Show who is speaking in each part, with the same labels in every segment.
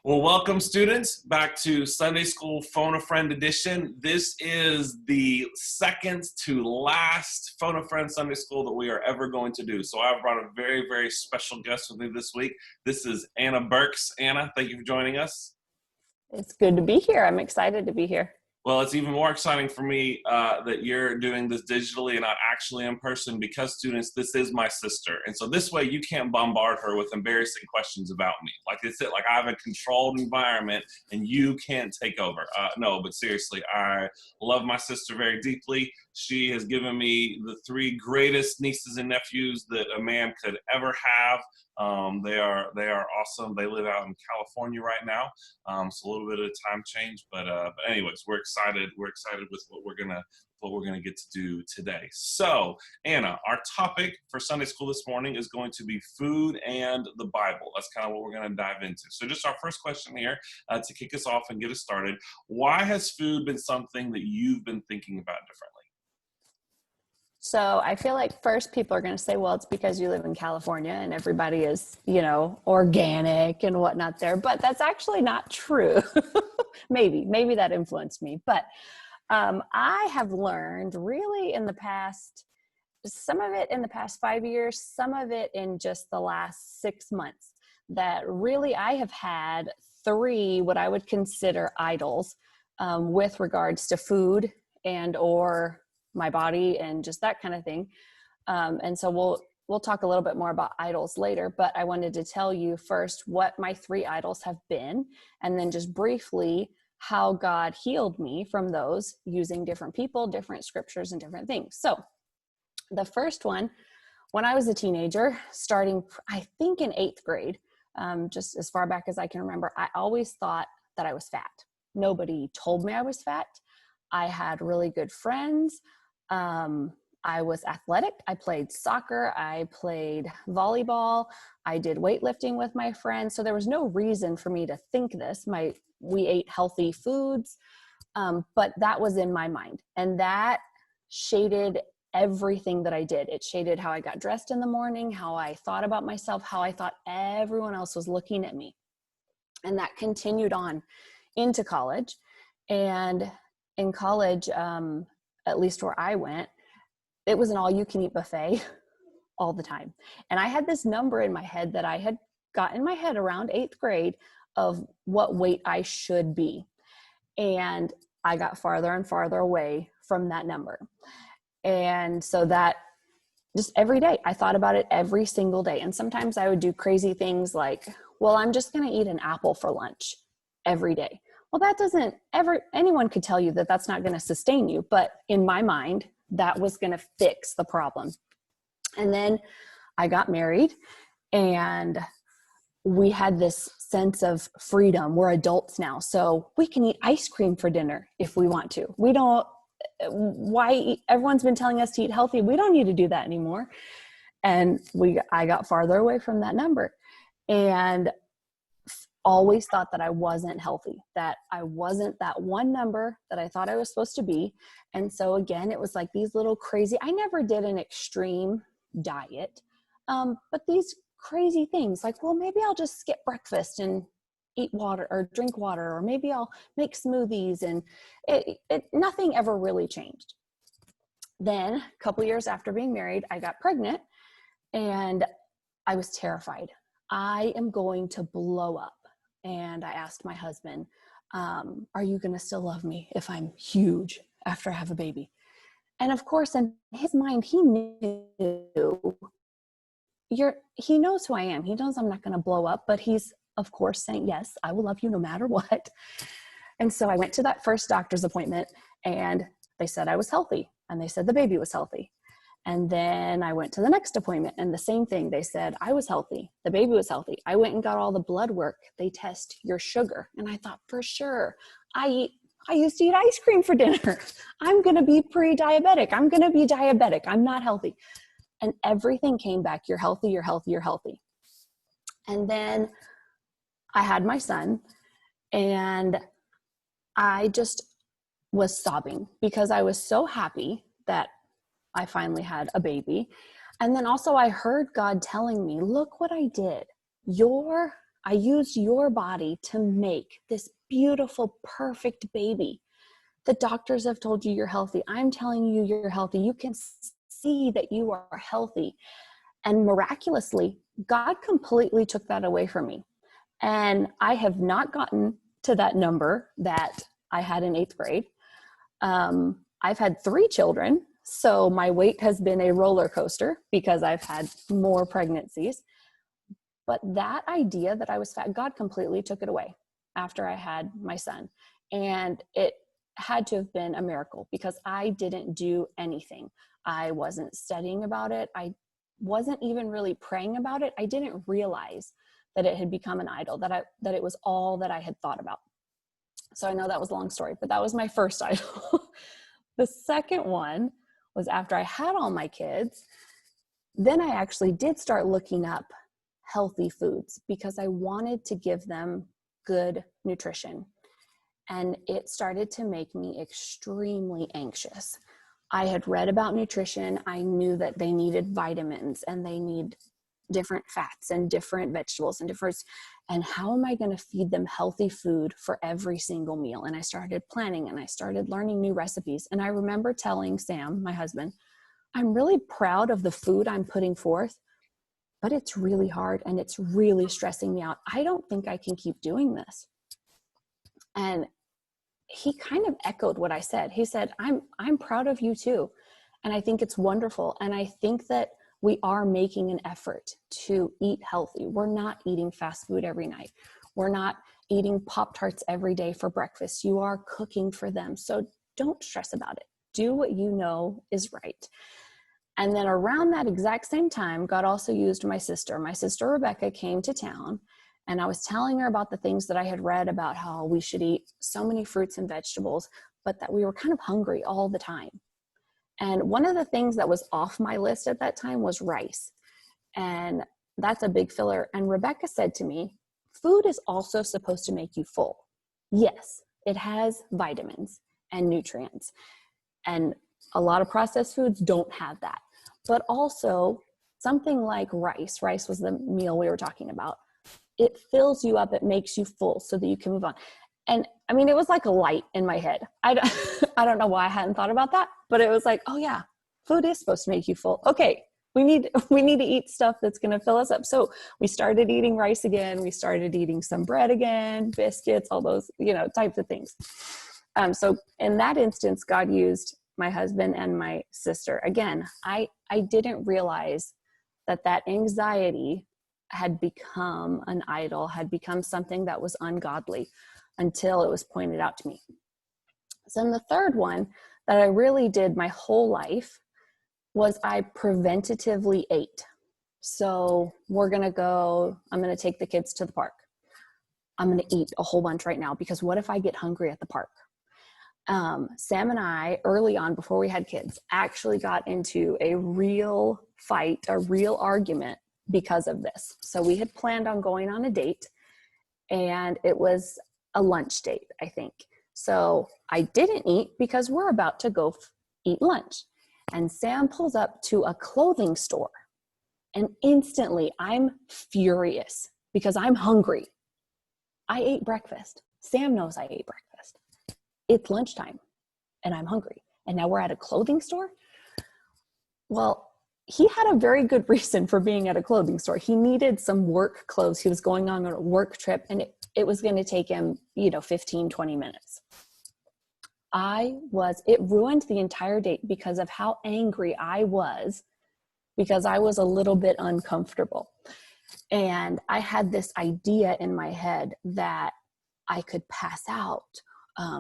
Speaker 1: Well, welcome students back to Sunday School Phone a Friend edition. This is the second to last Phone a Friend Sunday School that we are ever going to do. So I've brought a very, very special guest with me this week. This is Anna Birks. Anna, thank you for joining us.
Speaker 2: It's good to be here. I'm excited to be here.
Speaker 1: Well, it's even more exciting for me that you're doing this digitally and not actually in person because, students, this is my sister. And so this way you can't bombard her with embarrassing questions about me. Like it's like I have a controlled environment and you can't take over. No, but seriously, I love my sister very deeply. She has given me the three greatest nieces and nephews that a man could ever have. They are awesome. They live out in California right now. So a little bit of time change, but anyways, we're excited. We're excited with what we're gonna get to do today. So Anna, our topic for Sunday School this morning is going to be food and the Bible. That's kind of what we're gonna dive into. So just our first question here to kick us off and get us started. Why has food been something that you've been thinking about differently?
Speaker 2: So I feel like first people are going to say, well, it's because you live in California and everybody is, organic and whatnot there. But that's actually not true. Maybe that influenced me. But I have learned really in the past, some of it in the past 5 years, some of it in just the last 6 months, that really I have had three what I would consider idols with regards to food and or my body and just that kind of thing. And so we'll talk a little bit more about idols later, but I wanted to tell you first what my three idols have been, and then just briefly how God healed me from those using different people, different scriptures, and different things. So the first one, when I was a teenager, starting, I think in 8th grade, just as far back as I can remember, I always thought that I was fat. Nobody told me I was fat. I had really good friends. I was athletic. I played soccer. I played volleyball. I did weightlifting with my friends. So there was no reason for me to think this. We ate healthy foods, but that was in my mind. And that shaded everything that I did. It shaded how I got dressed in the morning, how I thought about myself, how I thought everyone else was looking at me. And that continued on into college. And in college, at least where I went, it was an all-you-can-eat buffet all the time. And I had this number in my head that I had got in my head around 8th grade of what weight I should be. And I got farther and farther away from that number. And so that just every day, I thought about it every single day. And sometimes I would do crazy things like, well, I'm just going to eat an apple for lunch every day. Well, that doesn't anyone could tell you that that's not going to sustain you. But in my mind, that was going to fix the problem. And then I got married and we had this sense of freedom. We're adults now, so we can eat ice cream for dinner if we want to. We don't, everyone's been telling us to eat healthy. We don't need to do that anymore. And I got farther away from that number. And always thought that I wasn't healthy, that I wasn't that one number that I thought I was supposed to be. And so again, it was like these little crazy, I never did an extreme diet, but these crazy things like, well, maybe I'll just skip breakfast and eat water or drink water, or maybe I'll make smoothies, and nothing ever really changed. Then a couple years after being married, I got pregnant and I was terrified. I am going to blow up. And I asked my husband, are you going to still love me if I'm huge after I have a baby? And of course, in his mind, he knows who I am. He knows I'm not going to blow up, but he's, of course, saying, yes, I will love you no matter what. And so I went to that first doctor's appointment and they said I was healthy and they said the baby was healthy. And then I went to the next appointment and the same thing. They said I was healthy. The baby was healthy. I went and got all the blood work. They test your sugar. And I thought, for sure, I used to eat ice cream for dinner. I'm going to be pre-diabetic. I'm going to be diabetic. I'm not healthy. And everything came back. You're healthy, you're healthy, you're healthy. And then I had my son and I just was sobbing because I was so happy that I finally had a baby. And then also I heard God telling me, look what I did. Your I used your body to make this beautiful, perfect baby. The doctors have told you you're healthy. I'm telling you you're healthy. You can see that you are healthy. And miraculously, God completely took that away from me. And I have not gotten to that number that I had in 8th grade. I've had 3 children, so my weight has been a roller coaster because I've had more pregnancies. But that idea that I was fat, God completely took it away after I had my son. And it had to have been a miracle because I didn't do anything. I wasn't studying about it. I wasn't even really praying about it. I didn't realize that it had become an idol, that it was all that I had thought about. So I know that was a long story, but that was my first idol. The second one was after I had all my kids. Then I actually did start looking up healthy foods because I wanted to give them good nutrition. And it started to make me extremely anxious. I had read about nutrition. I knew that they needed vitamins and they need different fats and different vegetables and how am I going to feed them healthy food for every single meal? And I started planning and I started learning new recipes. And I remember telling Sam, my husband, I'm really proud of the food I'm putting forth, but it's really hard and it's really stressing me out. I don't think I can keep doing this. And he kind of echoed what I said. He said, I'm proud of you too. And I think it's wonderful. And I think that we are making an effort to eat healthy. We're not eating fast food every night. We're not eating Pop-Tarts every day for breakfast. You are cooking for them. So don't stress about it. Do what you know is right. And then around that exact same time, God also used my sister. My sister Rebecca came to town, and I was telling her about the things that I had read about how we should eat so many fruits and vegetables, but that we were kind of hungry all the time. And one of the things that was off my list at that time was rice. And that's a big filler. And Rebecca said to me, food is also supposed to make you full. Yes, it has vitamins and nutrients. And a lot of processed foods don't have that. But also something like rice was the meal we were talking about. It fills you up, it makes you full so that you can move on. And I mean, it was like a light in my head. I don't know why I hadn't thought about that, but it was like, oh yeah, food is supposed to make you full. Okay, we need to eat stuff that's going to fill us up. So we started eating rice again. We started eating some bread again, biscuits, all those, types of things. So in that instance, God used my husband and my sister. Again, I didn't realize that anxiety had become an idol, had become something that was ungodly until it was pointed out to me. So then the third one that I really did my whole life was I preventatively ate. So I'm going to take the kids to the park. I'm going to eat a whole bunch right now because what if I get hungry at the park? Sam and I, early on, before we had kids, actually got into a real fight, a real argument because of this. So we had planned on going on a date, and it was a lunch date, I think. So I didn't eat because we're about to go eat lunch. And Sam pulls up to a clothing store, and instantly I'm furious because I'm hungry. I ate breakfast. Sam knows I ate breakfast. It's lunchtime and I'm hungry. And now we're at a clothing store? Well, he had a very good reason for being at a clothing store. He needed some work clothes. He was going on a work trip, and it was going to take him, 15, 20 minutes. It ruined the entire date because of how angry I was, because I was a little bit uncomfortable. And I had this idea in my head that I could pass out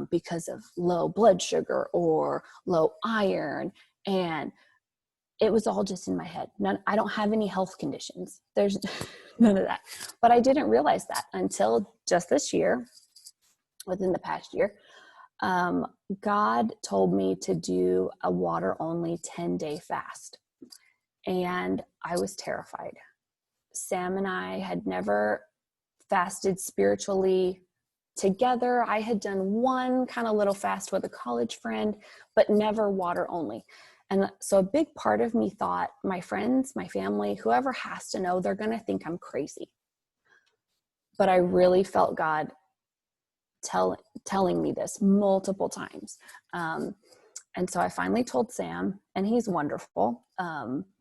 Speaker 2: because of low blood sugar or low iron. And it was all just in my head. I don't have any health conditions. There's none of that. But I didn't realize that until just this year, within the past year. God told me to do a water-only 10-day fast. And I was terrified. Sam and I had never fasted spiritually together. I had done one kind of little fast with a college friend, but never water only. And so a big part of me thought, my friends, my family, whoever has to know, they're going to think I'm crazy. but I really felt God telling me this multiple times. And so I finally told Sam, and he's wonderful.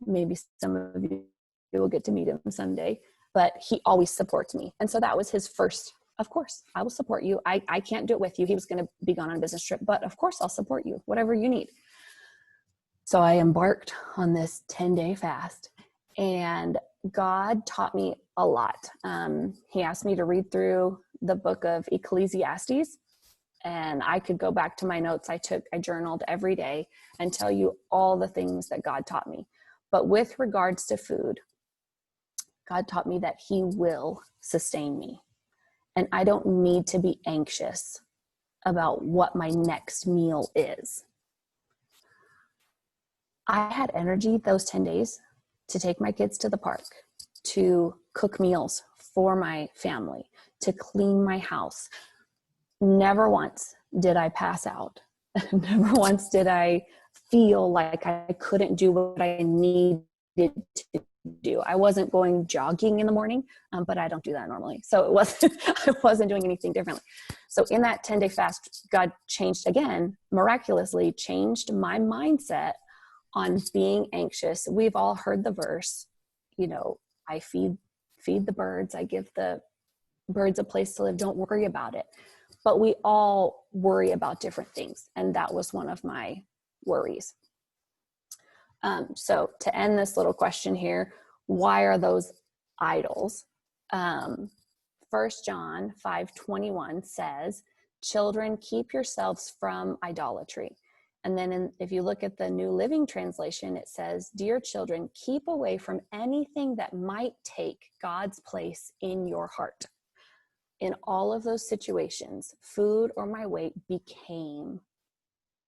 Speaker 2: Maybe some of you will get to meet him someday, but he always supports me. And so that was his first, of course, I will support you. I can't do it with you. He was going to be gone on a business trip, but of course I'll support you, whatever you need. So I embarked on this 10-day fast, and God taught me a lot. He asked me to read through the book of Ecclesiastes, and I could go back to my notes I journaled every day and tell you all the things that God taught me. But with regards to food, God taught me that he will sustain me. And I don't need to be anxious about what my next meal is. I had energy those 10 days to take my kids to the park, to cook meals for my family, to clean my house. Never once did I pass out. Never once did I feel like I couldn't do what I needed to do. I wasn't going jogging in the morning, but I don't do that normally. So I wasn't doing anything differently. So in that 10-day fast, God miraculously changed my mindset on being anxious. We've all heard the verse, I feed the birds. I give the birds a place to live. Don't worry about it. But we all worry about different things. And that was one of my worries. So to end this little question here, why are those idols? 1 John 5:21 says, children, keep yourselves from idolatry. And then if you look at the New Living Translation, it says, dear children, keep away from anything that might take God's place in your heart. In all of those situations, food or my weight became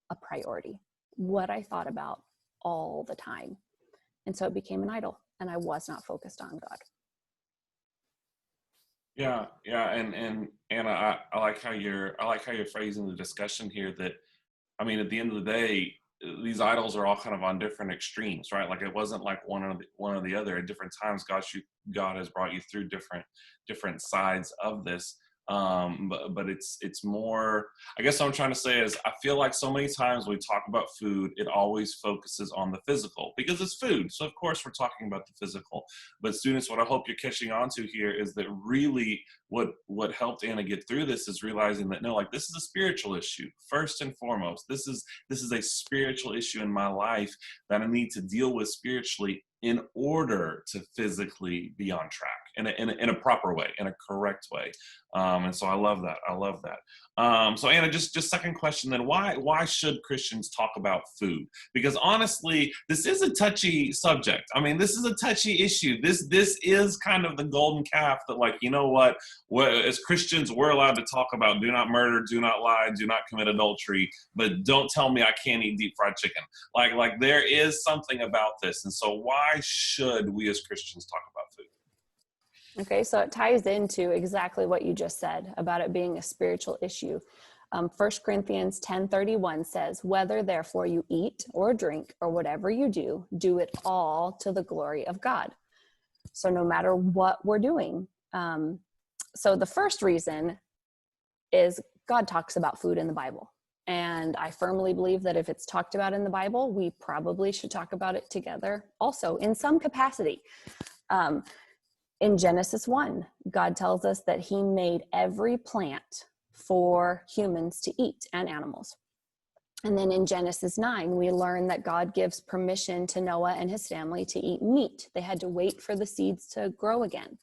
Speaker 2: a priority, what I thought about all the time. And so it became an idol, and I was not focused on God.
Speaker 1: Yeah. And Anna, I like how you're phrasing the discussion here, that, I mean, at the end of the day, these idols are all kind of on different extremes, right? Like, it wasn't like one or the other. At different times, God has brought you through different sides of this. But it's more, I guess what I'm trying to say is, I feel like so many times when we talk about food, it always focuses on the physical because it's food. So of course we're talking about the physical. But students, what I hope you're catching on to here is that really what helped Anna get through this is realizing that, no, like, this is a spiritual issue first and foremost. This is a spiritual issue in my life that I need to deal with spiritually in order to physically be on track in a proper way, in a correct way. And so I love that. So Anna, just second question then, why should Christians talk about food? Because honestly, this is a touchy subject. I mean, this is a touchy issue. This is kind of the golden calf that, like, you know what, as Christians, we're allowed to talk about do not murder, do not lie, do not commit adultery, but don't tell me I can't eat deep fried chicken. Like there is something about this. And so why should we as Christians talk about food?
Speaker 2: Okay, so it ties into exactly what you just said about it being a spiritual issue. 1 Corinthians 10:31 says, whether therefore you eat or drink or whatever you do, do it all to the glory of God. So no matter what we're doing. So the first reason is God talks about food in the Bible. And I firmly believe that if it's talked about in the Bible, we probably should talk about it together also in some capacity. In Genesis 1, God tells us that he made every plant for humans to eat and animals. And then in Genesis 9, we learn that God gives permission to Noah and his family to eat meat. They had to wait for the seeds to grow again.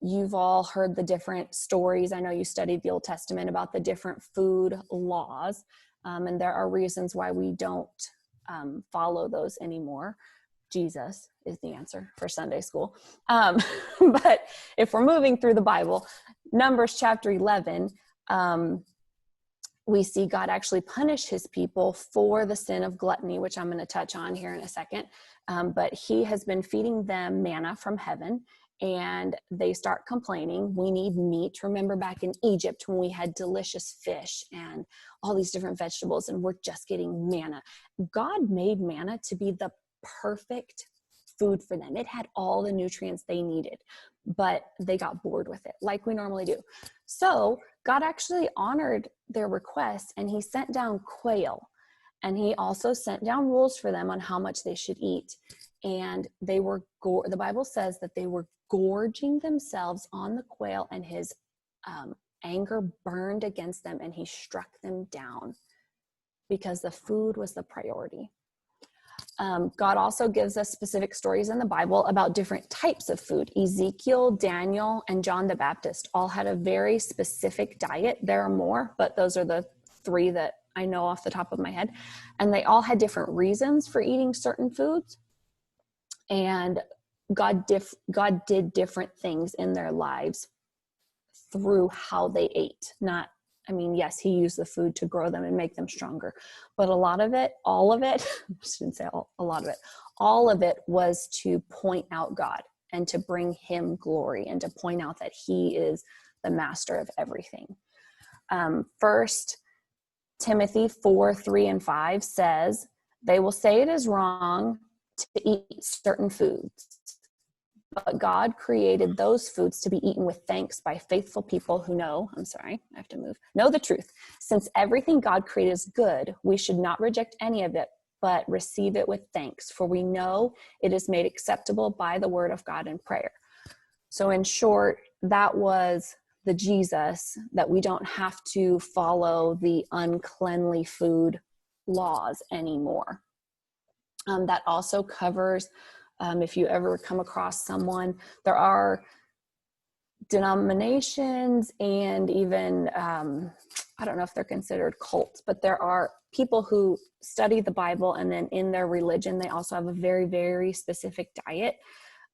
Speaker 2: You've all heard the different stories. I know you studied the Old Testament about the different food laws. And there are reasons why we don't follow those anymore. Jesus is the answer for Sunday school. But if we're moving through the Bible, Numbers chapter 11, we see God actually punish his people for the sin of gluttony, which I'm going to touch on here in a second. But he has been feeding them manna from heaven, and they start complaining. We need meat. Remember back in Egypt when we had delicious fish and all these different vegetables, and we're just getting manna. God made manna to be the perfect food for them. It had all the nutrients they needed. but they got bored with it like we normally do. So God actually honored their request, and he sent down quail, and he also sent down rules for them on how much they should eat. And they were, the Bible says that they were gorging themselves on the quail, and his anger burned against them, and he struck them down because the food was the priority. God also gives us specific stories in the Bible about different types of food. Ezekiel, Daniel, and John the Baptist all had a very specific diet. There are more, but those are the three that I know off the top of my head. And they all had different reasons for eating certain foods. And God did different things in their lives through how they ate. Yes, he used the food to grow them and make them stronger, but a lot of it, all of it, I shouldn't say a lot of it, all of it was to point out God and to bring him glory and to point out that he is the master of everything. 1 Timothy 4:3-5 says, they will say it is wrong to eat certain foods, but God created those foods to be eaten with thanks by faithful people who know the truth. Since everything God created is good, we should not reject any of it, but receive it with thanks, for we know it is made acceptable by the word of God in prayer. So in short, that was the Jesus, that we don't have to follow the uncleanly food laws anymore. That also covers, if you ever come across someone, there are denominations and even, I don't know if they're considered cults, but there are people who study the Bible, and then in their religion, they also have a very, very specific diet.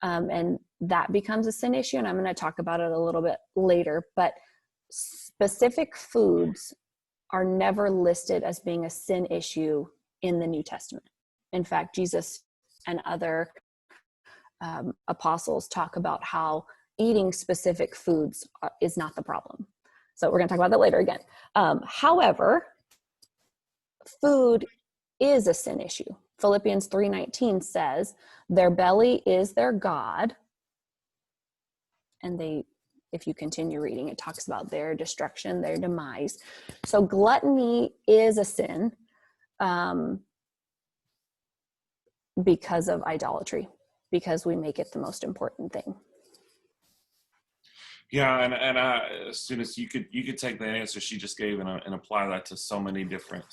Speaker 2: And that becomes a sin issue. And I'm going to talk about it a little bit later, but specific foods are never listed as being a sin issue in the New Testament. In fact, Jesus and other apostles talk about how eating specific foods is not the problem. So we're going to talk about that later again. However, food is a sin issue. Philippians 3:19 says, their belly is their God. And if you continue reading, it talks about their destruction, their demise. So gluttony is a sin because of idolatry, because we make it the most important thing.
Speaker 1: Yeah, and as soon as you could take that answer she just gave and apply that to so many different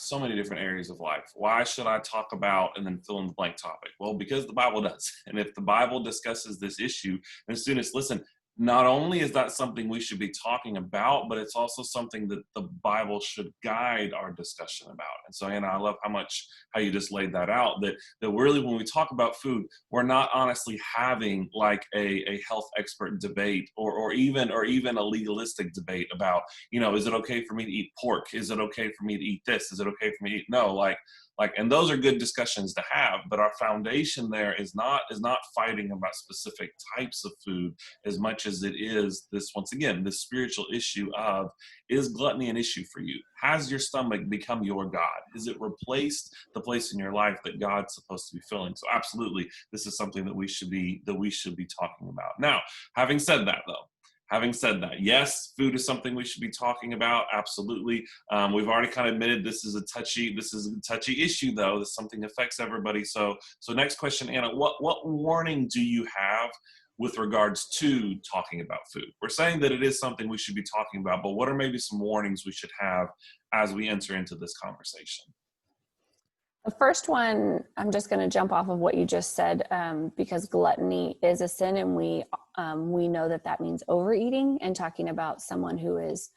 Speaker 1: areas of life. Why should I talk about and then fill in the blank topic? Well, because the Bible does. And if the Bible discusses this issue, then students, listen, not only is that something we should be talking about, but it's also something that the Bible should guide our discussion about. And so, Anna, I love how you just laid that out, that really when we talk about food, we're not honestly having like a health expert debate or even a legalistic debate about, is it okay for me to eat pork? Is it okay for me to eat this? Is it okay for me to eat? No, and those are good discussions to have, but our foundation there is not fighting about specific types of food as much as it is this, once again, this spiritual issue of, is gluttony an issue for you? Has your stomach become your God? Is it replaced the place in your life that God's supposed to be filling? So absolutely, this is something that we should be talking about. Now, having said that, yes, food is something we should be talking about. Absolutely. We've already kind of admitted this is a touchy issue, though. This something affects everybody. So next question, Anna, what warning do you have with regards to talking about food? We're saying that it is something we should be talking about, but what are maybe some warnings we should have as we enter into this conversation?
Speaker 2: The first one, I'm just going to jump off of what you just said, because gluttony is a sin, and we know that means overeating, and talking about someone who is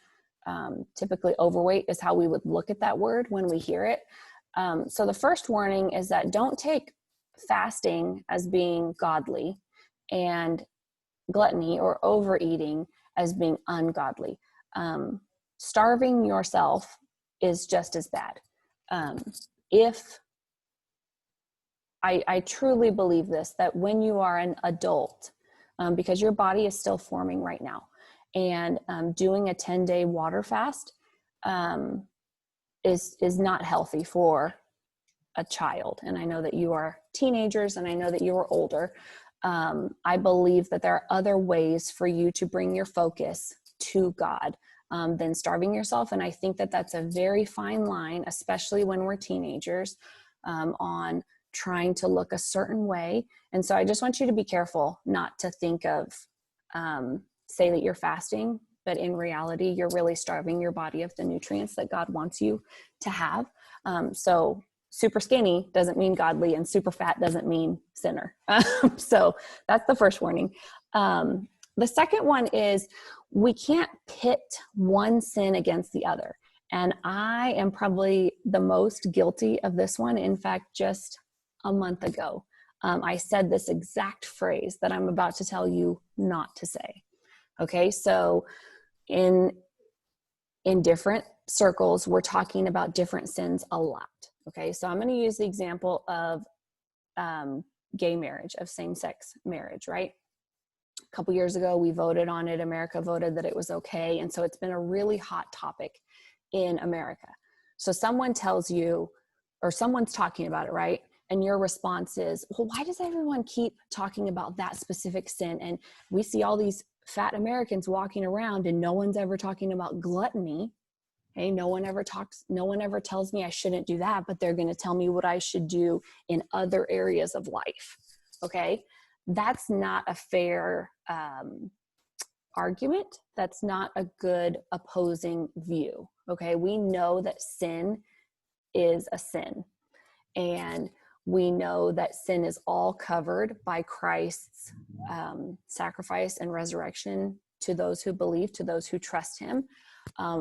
Speaker 2: typically overweight is how we would look at that word when we hear it. So the first warning is that don't take fasting as being godly and gluttony or overeating as being ungodly. Starving yourself is just as bad. If I truly believe this, that when you are an adult, because your body is still forming right now, and doing a 10-day water fast is not healthy for a child. And I know that you are teenagers, and I know that you are older. I believe that there are other ways for you to bring your focus to God than starving yourself. And I think that that's a very fine line, especially when we're teenagers, on trying to look a certain way. And so I just want you to be careful not to think of, say that you're fasting, but in reality, you're really starving your body of the nutrients that God wants you to have. So super skinny doesn't mean godly, and super fat doesn't mean sinner. So that's the first warning. The second one is we can't pit one sin against the other. And I am probably the most guilty of this one. In fact, just a month ago, I said this exact phrase that I'm about to tell you not to say. Okay, so in different circles, we're talking about different sins a lot. Okay, so I'm going to use the example of gay marriage, of same-sex marriage, right? A couple years ago, we voted on it. America voted that it was okay. And so it's been a really hot topic in America. So someone tells you, or someone's talking about it, right? And your response is, well, why does everyone keep talking about that specific sin? And we see all these fat Americans walking around and no one's ever talking about gluttony. Okay, no one ever tells me I shouldn't do that, but they're going to tell me what I should do in other areas of life. Okay, that's not a fair argument. That's not a good opposing view. Okay, we know that sin is a sin, and we know that sin is all covered by Christ's sacrifice and resurrection to those who believe, to those who trust him.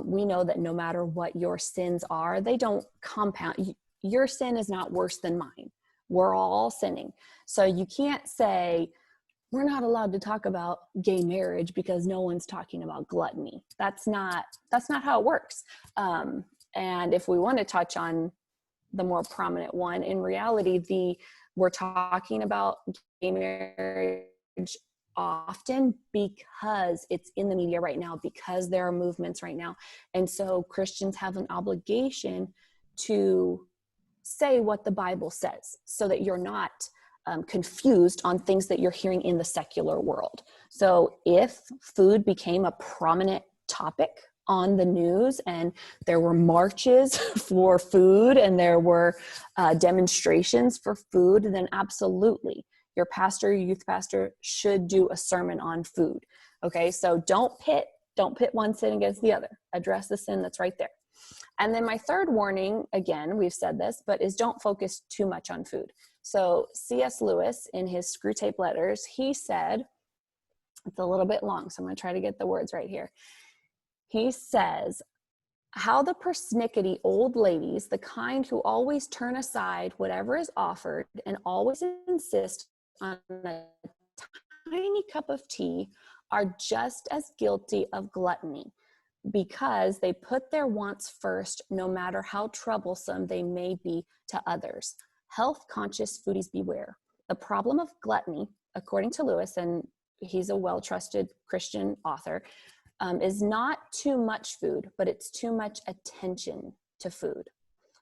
Speaker 2: We know that no matter what your sins are, they don't compound. Your sin is not worse than mine. We're all sinning. So you can't say, we're not allowed to talk about gay marriage because no one's talking about gluttony. That's not how it works. And if we want to touch on the more prominent one, in reality, we're talking about gay marriage often because it's in the media right now, because there are movements right now. And so Christians have an obligation to say what the Bible says so that you're not confused on things that you're hearing in the secular world. So if food became a prominent topic on the news and there were marches for food and there were demonstrations for food, then absolutely your pastor, your youth pastor should do a sermon on food. Okay, so don't pit one sin against the other. Address the sin that's right there. And then my third warning, again, we've said this, but is don't focus too much on food. So C.S. Lewis, in his Screwtape Letters, he said, it's a little bit long, so I'm going to try to get the words right here. He says, how the persnickety old ladies, the kind who always turn aside whatever is offered and always insist on a tiny cup of tea, are just as guilty of gluttony, because they put their wants first, no matter how troublesome they may be to others. Health-conscious foodies beware. The problem of gluttony, according to Lewis, and he's a well-trusted Christian author, is not too much food, but it's too much attention to food.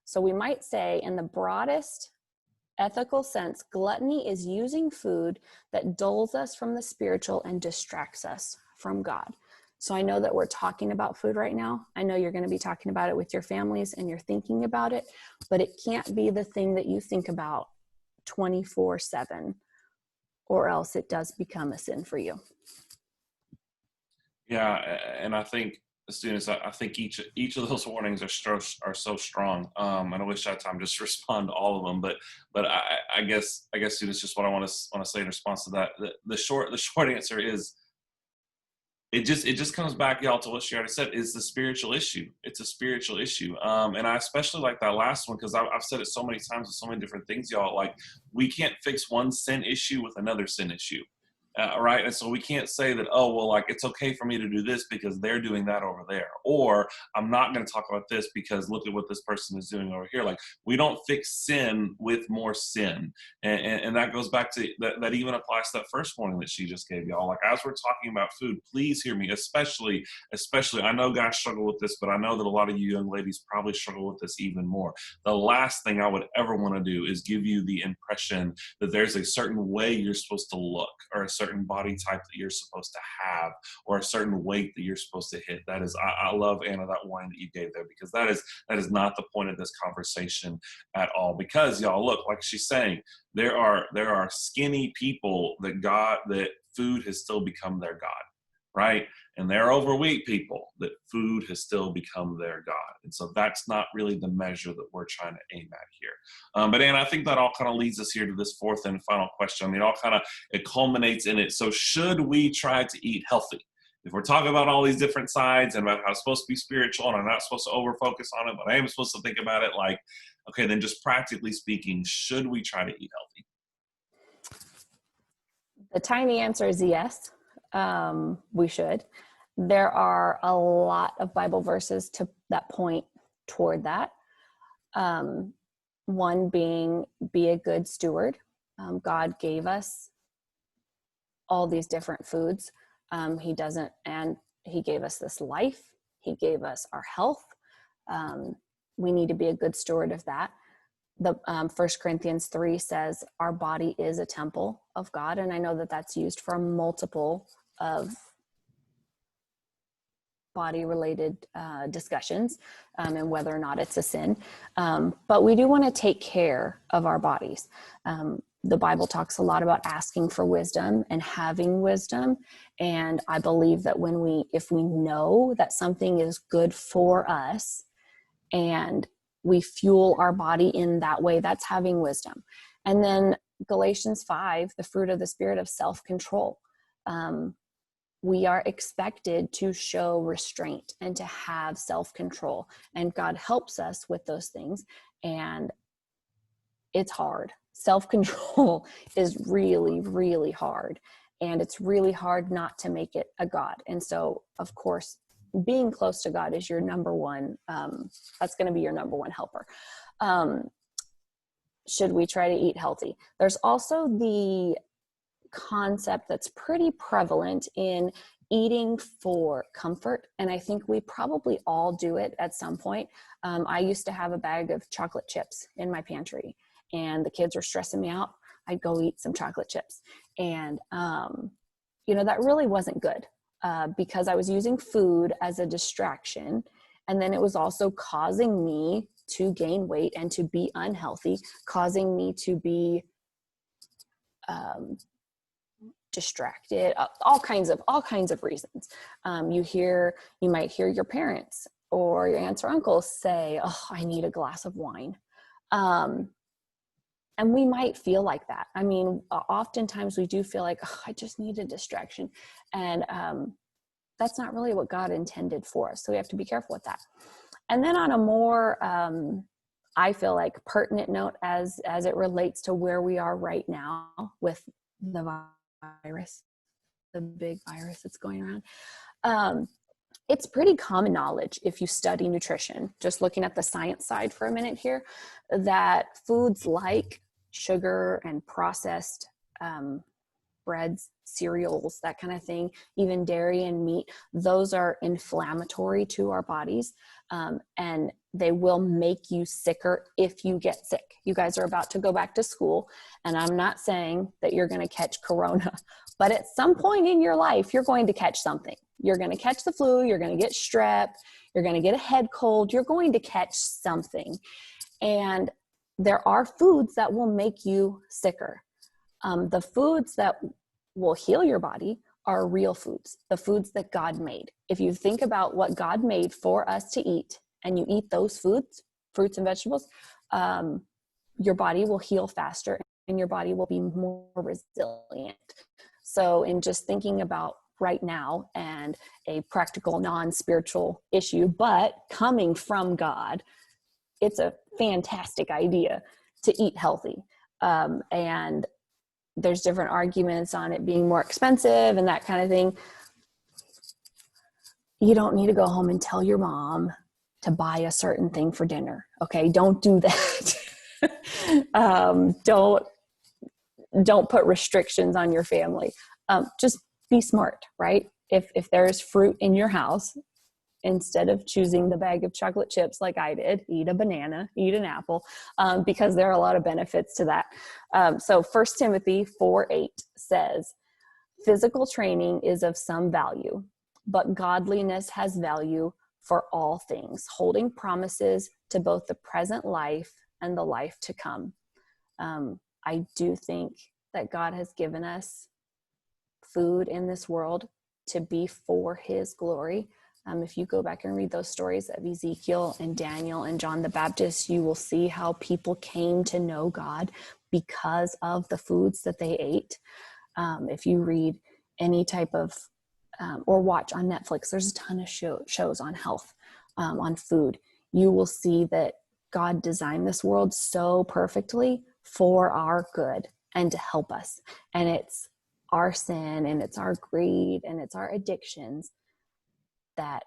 Speaker 2: So we might say, in the broadest ethical sense, gluttony is using food that dulls us from the spiritual and distracts us from God. So I know that we're talking about food right now. I know you're going to be talking about it with your families and you're thinking about it, but it can't be the thing that you think about 24/7, or else it does become a sin for you.
Speaker 1: Yeah, and I think, students, I think each of those warnings are so strong. And I wish I had time just to respond to all of them, but I guess students, just what I want to say in response to that. The short answer is, it just comes back, y'all, to what she already said, is the spiritual issue. It's a spiritual issue. And I especially like that last one, because I've said it so many times with so many different things, y'all. Like, we can't fix one sin issue with another sin issue. right? And so we can't say that, oh, well, like it's okay for me to do this because they're doing that over there. Or I'm not going to talk about this because look at what this person is doing over here. Like we don't fix sin with more sin. And that goes back to that even applies to that first warning that she just gave y'all. Like as we're talking about food, please hear me, especially, I know guys struggle with this, but I know that a lot of you young ladies probably struggle with this even more. The last thing I would ever want to do is give you the impression that there's a certain way you're supposed to look, or a certain body type that you're supposed to have, or a certain weight that you're supposed to hit. That is, I love, Anna, that warning that you gave there, because that is not the point of this conversation at all. Because y'all, look, like she's saying, there are skinny people that food has still become their God, right? And there are overweight people that food has still become their God. And so that's not really the measure that we're trying to aim at here. But Anna, I think that all kind of leads us here to this fourth and final question. I mean, it culminates in it. So should we try to eat healthy? If we're talking about all these different sides and about how it's supposed to be spiritual and I'm not supposed to over-focus on it, but I am supposed to think about it like, okay, then just practically speaking, should we try to eat healthy?
Speaker 2: The tiny answer is yes, we should. There are a lot of Bible verses that point toward that. One being, be a good steward. God gave us all these different foods. He gave us this life. He gave us our health. We need to be a good steward of that. The 1 Corinthians 3 says our body is a temple of God. And I know that that's used for multiple of body related discussions and whether or not it's a sin. But we do want to take care of our bodies. The Bible talks a lot about asking for wisdom and having wisdom. And I believe that if we know that something is good for us and we fuel our body in that way, that's having wisdom. And then Galatians 5, the fruit of the Spirit of self-control. We are expected to show restraint and to have self-control. And God helps us with those things. And it's hard. Self-control is really, really hard. And it's really hard not to make it a God. And so, of course, being close to God is your number one, that's going to be your number one helper. Should we try to eat healthy? There's also the concept that's pretty prevalent in eating for comfort. And I think we probably all do it at some point. I used to have a bag of chocolate chips in my pantry and the kids were stressing me out. I'd go eat some chocolate chips. And, that really wasn't good because I was using food as a distraction. And then it was also causing me to gain weight and to be unhealthy, causing me to be distracted, all kinds of reasons. You might hear your parents or your aunts or uncles say, "Oh, I need a glass of wine." And we might feel like that. I mean, oftentimes we do feel like, "Oh, I just need a distraction." And that's not really what God intended for us. So we have to be careful with that. And then on a more, I feel like pertinent note as it relates to where we are right now with the virus, the big virus that's going around. It's pretty common knowledge if you study nutrition, just looking at the science side for a minute here, that foods like sugar and processed breads, cereals, that kind of thing, even dairy and meat, those are inflammatory to our bodies. And they will make you sicker if you get sick. You guys are about to go back to school, and I'm not saying that you're going to catch corona, but at some point in your life, you're going to catch something. You're going to catch the flu, you're going to get strep, you're going to get a head cold, you're going to catch something. And there are foods that will make you sicker. The foods that will heal your body are real foods, the foods that God made. If you think about what God made for us to eat, and you eat those foods, fruits and vegetables, your body will heal faster and your body will be more resilient. So in just thinking about right now and a practical, non-spiritual issue, but coming from God, it's a fantastic idea to eat healthy. And there's different arguments on it being more expensive and that kind of thing. You don't need to go home and tell your mom to buy a certain thing for dinner. Okay. Don't do that. Don't put restrictions on your family. Just be smart, right? If there's fruit in your house, instead of choosing the bag of chocolate chips like I did, eat a banana, eat an apple, because there are a lot of benefits to that. So 1 Timothy 4:8 says, physical training is of some value, but godliness has value for all things, holding promises to both the present life and the life to come. I do think that God has given us food in this world to be for his glory. If you go back and read those stories of Ezekiel and Daniel and John the Baptist, you will see how people came to know God because of the foods that they ate. If you read any type of, or watch on Netflix, there's a ton of shows on health, on food. You will see that God designed this world so perfectly for our good and to help us. And it's our sin and it's our greed and it's our addictions that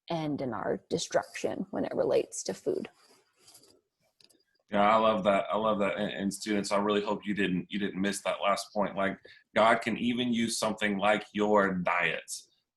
Speaker 2: end in our destruction when it relates to food.
Speaker 1: Yeah, I love that. I love that. And students, I really hope you didn't miss that last point. Like, God can even use something like your diet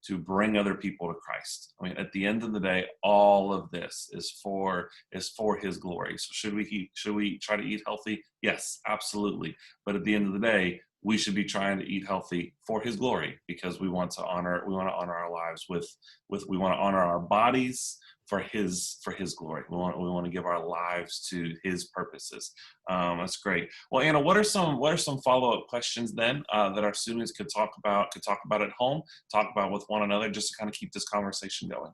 Speaker 1: to bring other people to Christ. I mean, at the end of the day, all of this is for his glory. So should we try to eat healthy? Yes, absolutely. But at the end of the day, we should be trying to eat healthy for his glory, because we want to honor our lives we want to honor our bodies for his glory. We want to give our lives to his purposes. That's great. Well, Anna, what are some follow-up questions then that our students could talk about at home, talk about with one another, just to kind of keep this conversation going?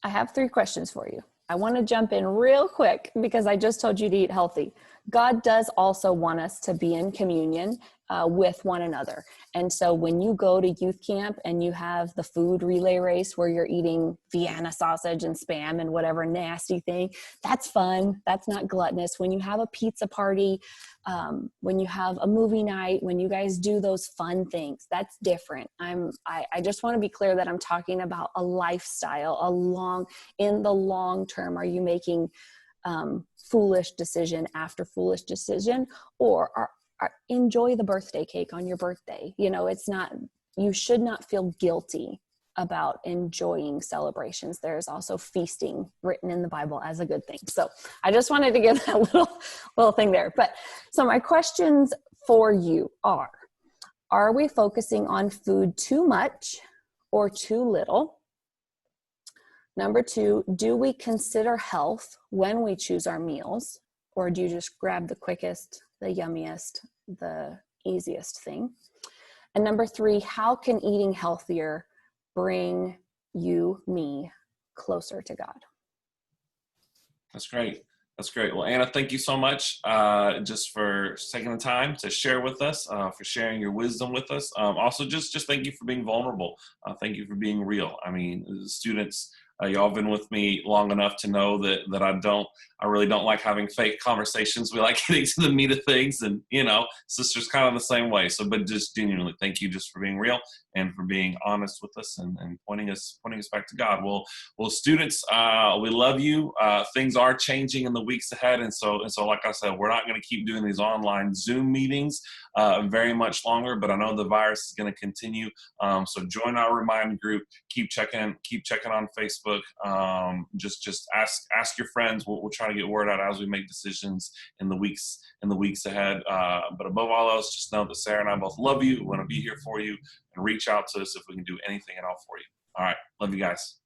Speaker 2: I have 3 questions for you. I want to jump in real quick because I just told you to eat healthy. God does also want us to be in communion with one another. And so when you go to youth camp and you have the food relay race where you're eating Vienna sausage and Spam and whatever nasty thing, that's fun. That's not gluttonous. When you have a pizza party, when you have a movie night, when you guys do those fun things, that's different. I just want to be clear that I'm talking about a lifestyle, in the long term. Are you making foolish decision after foolish decision, or enjoy the birthday cake on your birthday? You should not feel guilty about enjoying celebrations. There's also feasting written in the Bible as a good thing. So I just wanted to give that little thing there. But so my questions for you are we focusing on food too much or too little? Number 2, do we consider health when we choose our meals, or do you just grab the quickest, the yummiest, the easiest thing? And number 3, how can eating healthier bring me closer to God? That's
Speaker 1: great. That's great. Well, Anna, thank you so much just for taking the time to share with us, for sharing your wisdom with us. Also, just thank you for being vulnerable. Thank you for being real. I mean, students, y'all been with me long enough to know that I really don't like having fake conversations. We like getting to the meat of things, and sisters kind of the same way. So, but just genuinely, thank you just for being real and for being honest with us and pointing us back to God. Well, students, we love you. Things are changing in the weeks ahead, and so like I said, we're not going to keep doing these online Zoom meetings very much longer. But I know the virus is going to continue. So join our remind group. Keep checking on Facebook. Just ask your friends. We'll try to get word out as we make decisions in the weeks ahead. But above all else, just know that Sarah and I both love you. We want to be here for you, and reach out to us if we can do anything at all for you. All right. Love you guys.